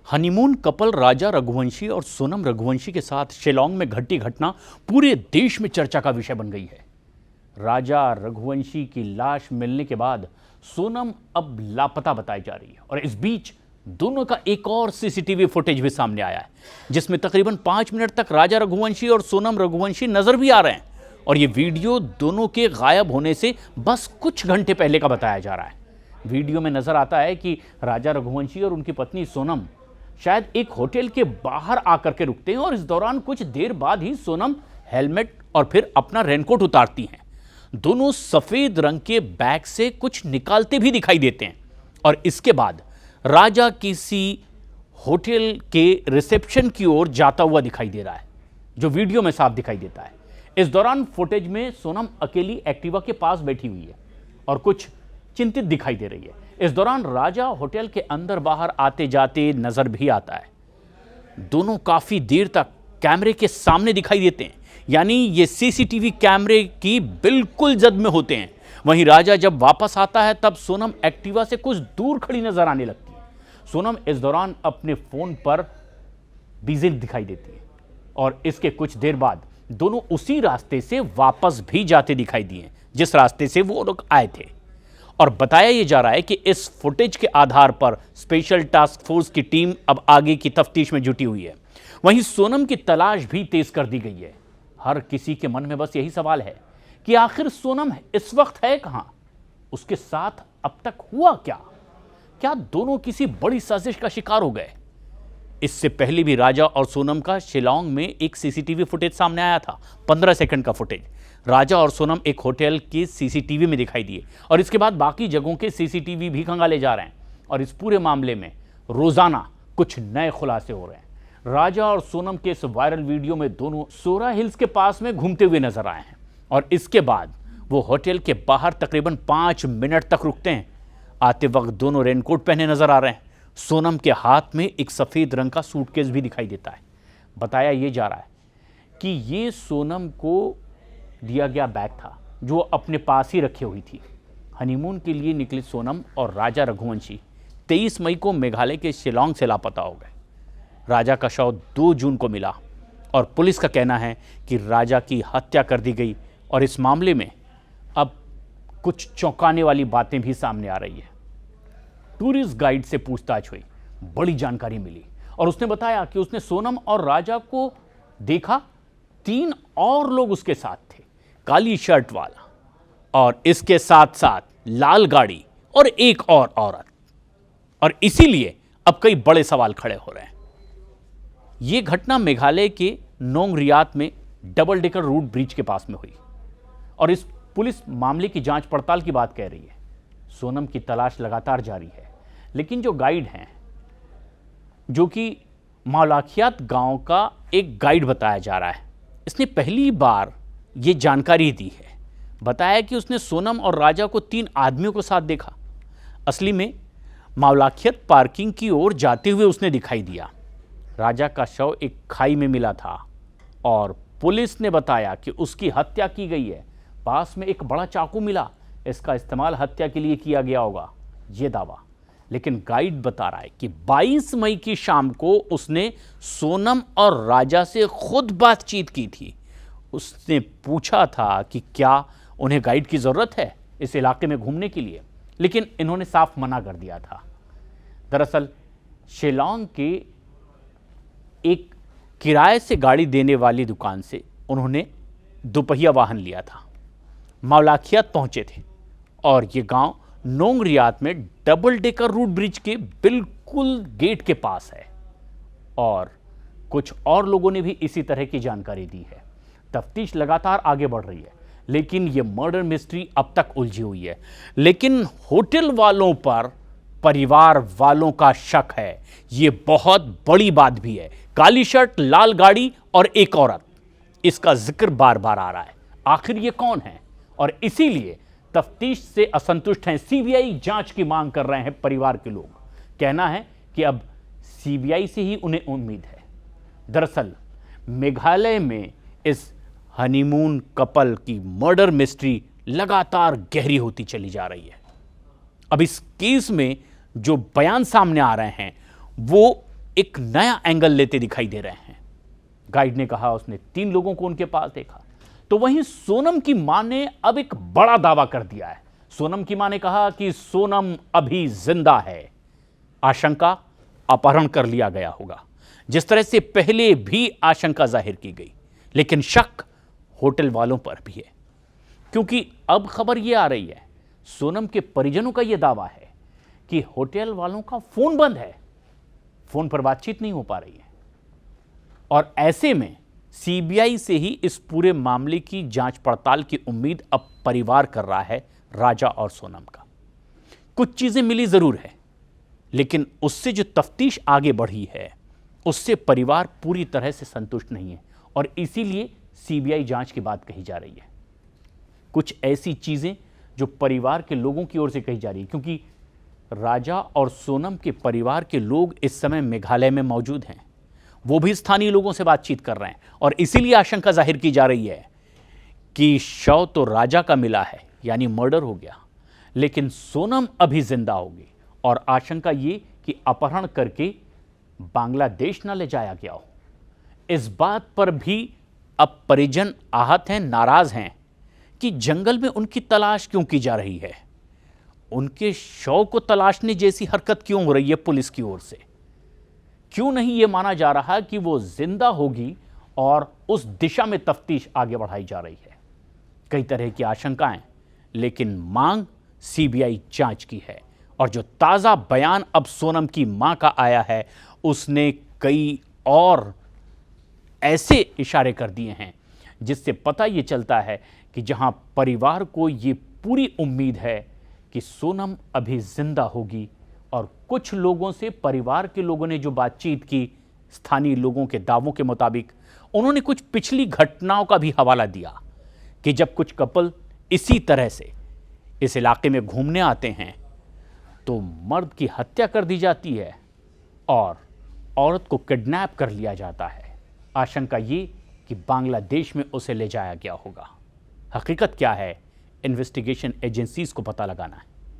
Honeymoon couple राजा रघुवंशी और सोनम रघुवंशी के साथ शिलांग में घटी घटना पूरे देश में चर्चा का विषय बन गई है। राजा रघुवंशी की लाश मिलने के बाद सोनम अब लापता बताई जा रही है और इस बीच दोनों का एक और सीसीटीवी फुटेज भी सामने आया है, जिसमें तकरीबन 5 मिनट तक राजा रघुवंशी और सोनम रघुवंशी नजर भी आ रहे हैं और ये वीडियो दोनों के गायब होने से बस कुछ घंटे पहले का बताया जा रहा है। वीडियो में नजर आता है कि राजा रघुवंशी और उनकी पत्नी सोनम शायद एक होटल के बाहर आकर के रुकते हैं और इस दौरान कुछ देर बाद ही सोनम हेलमेट और फिर अपना रेनकोट उतारती हैं। दोनों सफेद रंग के बैग से कुछ निकालते भी दिखाई देते हैं और इसके बाद राजा किसी होटल के रिसेप्शन की ओर जाता हुआ दिखाई दे रहा है, जो वीडियो में साफ दिखाई देता है। इस दौरान फुटेज में सोनम अकेली एक्टिवा के पास बैठी हुई है और कुछ चिंतित दिखाई दे रही है। इस दौरान राजा होटल के अंदर बाहर आते जाते नजर भी आता है। दोनों काफी देर तक कैमरे के सामने दिखाई देते हैं, यानी ये सीसीटीवी कैमरे की बिल्कुल जद में होते हैं। वहीं राजा जब वापस आता है तब सोनम एक्टिवा से कुछ दूर खड़ी नजर आने लगती है। सोनम इस दौरान अपने फोन पर बिजी दिखाई देती है और इसके कुछ देर बाद दोनों उसी रास्ते से वापस भी जाते दिखाई दिए जिस रास्ते से वो लोग आए थे। और बताया यह जा रहा है कि इस फुटेज के आधार पर स्पेशल टास्क फोर्स की टीम अब आगे की तफ्तीश में जुटी हुई है। वहीं सोनम की तलाश भी तेज कर दी गई है। हर किसी के मन में बस यही सवाल है कि आखिर सोनम इस वक्त है कहां, उसके साथ अब तक हुआ क्या? क्या दोनों किसी बड़ी साजिश का शिकार हो गए? इससे पहले भी राजा और सोनम का शिलांग में एक सीसीटीवी फुटेज सामने आया था, 15 सेकंड का फुटेज। राजा और सोनम एक होटल के सीसीटीवी में दिखाई दिए और इसके बाद बाकी जगहों के सीसीटीवी भी खंगाले जा रहे हैं और इस पूरे मामले में रोजाना कुछ नए खुलासे हो रहे हैं। राजा और सोनम के इस वायरल वीडियो में दोनों सोरा हिल्स के पास में घूमते हुए नजर आए हैं और इसके बाद वो होटल के बाहर तकरीबन 5 मिनट तक रुकते हैं। आते वक्त दोनों रेनकोट पहने नजर आ रहे हैं। सोनम के हाथ में एक सफेद रंग का सूटकेस भी दिखाई देता है। बताया यह जा रहा है कि ये सोनम को दिया गया बैग था जो अपने पास ही रखे हुई थी। हनीमून के लिए निकले सोनम और राजा रघुवंशी 23 मई को मेघालय के शिलांग से लापता हो गए। राजा का शव 2 जून को मिला और पुलिस का कहना है कि राजा की हत्या कर दी गई और इस मामले में अब कुछ चौंकाने वाली बातें भी सामने आ रही है। टूरिस्ट गाइड से पूछताछ हुई, बड़ी जानकारी मिली और उसने बताया कि उसने सोनम और राजा को देखा, 3 और लोग उसके साथ थे, काली शर्ट वाला और इसके साथ साथ लाल गाड़ी और एक और औरत। और इसीलिए अब कई बड़े सवाल खड़े हो रहे हैं। यह घटना मेघालय के नोंग रियात में डबल डेकर रूट ब्रिज के पास में हुई और इस पुलिस मामले की जांच पड़ताल की बात कह रही है। सोनम की तलाश लगातार जारी है, लेकिन जो गाइड हैं, जो कि मौलाखियात गांव का एक गाइड बताया जा रहा है, इसने पहली बार ये जानकारी दी है। बताया कि उसने सोनम और राजा को 3 आदमियों को साथ देखा। असली में मौलाखियत पार्किंग की ओर जाते हुए उसने दिखाई दिया। राजा का शव एक खाई में मिला था और पुलिस ने बताया कि उसकी हत्या की गई है। पास में एक बड़ा चाकू मिला, इसका इस्तेमाल हत्या के लिए किया गया होगा, यह दावा। लेकिन गाइड बता रहा है कि 22 मई की शाम को उसने सोनम और राजा से खुद बातचीत की थी। उसने पूछा था कि क्या उन्हें गाइड की जरूरत है इस इलाके में घूमने के लिए, लेकिन इन्होंने साफ मना कर दिया था। दरअसल शिलांग के एक किराए से गाड़ी देने वाली दुकान से उन्होंने दोपहिया वाहन लिया था, मौलाखियात पहुंचे थे और ये गांव नोंग रियात में डबल डेकर रूट ब्रिज के बिल्कुल गेट के पास है और कुछ और लोगों ने भी इसी तरह की जानकारी दी है। तफ्तीश लगातार आगे बढ़ रही है, लेकिन यह मर्डर मिस्ट्री अब तक उलझी हुई है। लेकिन होटल वालों पर परिवार वालों का शक है, यह बहुत बड़ी बात भी है। काली शर्ट, लाल गाड़ी और एक औरत, इसका जिक्र बार बार आ रहा है। आखिर ये कौन है? और इसीलिए तफ्तीश से असंतुष्ट हैं। सीबीआई जांच की मांग कर रहे हैं परिवार के लोग। कहना है कि अब सीबीआई से ही उन्हें उम्मीद है। दरअसल मेघालय में इस हनीमून कपल की मर्डर मिस्ट्री लगातार गहरी होती चली जा रही है। अब इस केस में जो बयान सामने आ रहे हैं वो एक नया एंगल लेते दिखाई दे रहे हैं। गाइड ने कहा उसने 3 लोगों को उनके पास देखा। तो वहीं सोनम की मां ने अब एक बड़ा दावा कर दिया है। सोनम की मां ने कहा कि सोनम अभी जिंदा है। आशंका अपहरण कर लिया गया होगा, जिस तरह से पहले भी आशंका जाहिर की गई, लेकिन शक होटल वालों पर भी है, क्योंकि अब खबर यह आ रही है, सोनम के परिजनों का यह दावा है कि होटल वालों का फोन बंद है, फोन पर बातचीत नहीं हो पा रही है। और ऐसे में सीबीआई से ही इस पूरे मामले की जांच पड़ताल की उम्मीद अब परिवार कर रहा है, राजा और सोनम का। कुछ चीजें मिली जरूर है, लेकिन उससे जो तफ्तीश आगे बढ़ी है उससे परिवार पूरी तरह से संतुष्ट नहीं है, और इसीलिए सीबीआई जांच की बात कही जा रही है। कुछ ऐसी चीजें जो परिवार के लोगों की ओर से कही जा रही है, क्योंकि राजा और सोनम के परिवार के लोग इस समय मेघालय में मौजूद हैं, वो भी स्थानीय लोगों से बातचीत कर रहे हैं, और इसीलिए आशंका जाहिर की जा रही है कि शव तो राजा का मिला है, यानी मर्डर हो गया, लेकिन सोनम अभी जिंदा होगी, और आशंका ये कि अपहरण करके बांग्लादेश न ले जाया गया हो। इस बात पर भी अब परिजन आहत हैं, नाराज हैं कि जंगल में उनकी तलाश क्यों की जा रही है, उनके शव को तलाशने जैसी हरकत क्यों हो रही है पुलिस की ओर से। क्यों नहीं यह माना जा रहा कि वो जिंदा होगी, और उस दिशा में तफ्तीश आगे बढ़ाई जा रही है। कई तरह की आशंकाएं, लेकिन मांग सीबीआई जांच की है। और जो ताजा बयान अब सोनम की मां का आया है, उसने कई और ऐसे इशारे कर दिए हैं जिससे पता यह चलता है कि जहां परिवार को यह पूरी उम्मीद है कि सोनम अभी जिंदा होगी, और कुछ लोगों से, परिवार के लोगों ने जो बातचीत की, स्थानीय लोगों के दावों के मुताबिक, उन्होंने कुछ पिछली घटनाओं का भी हवाला दिया कि जब कुछ कपल इसी तरह से इस इलाके में घूमने आते हैं तो मर्द की हत्या कर दी जाती है और औरत को किडनैप कर लिया जाता है। आशंका ये कि बांग्लादेश में उसे ले जाया गया होगा। हकीकत क्या है, इन्वेस्टिगेशन एजेंसीज को पता लगाना है।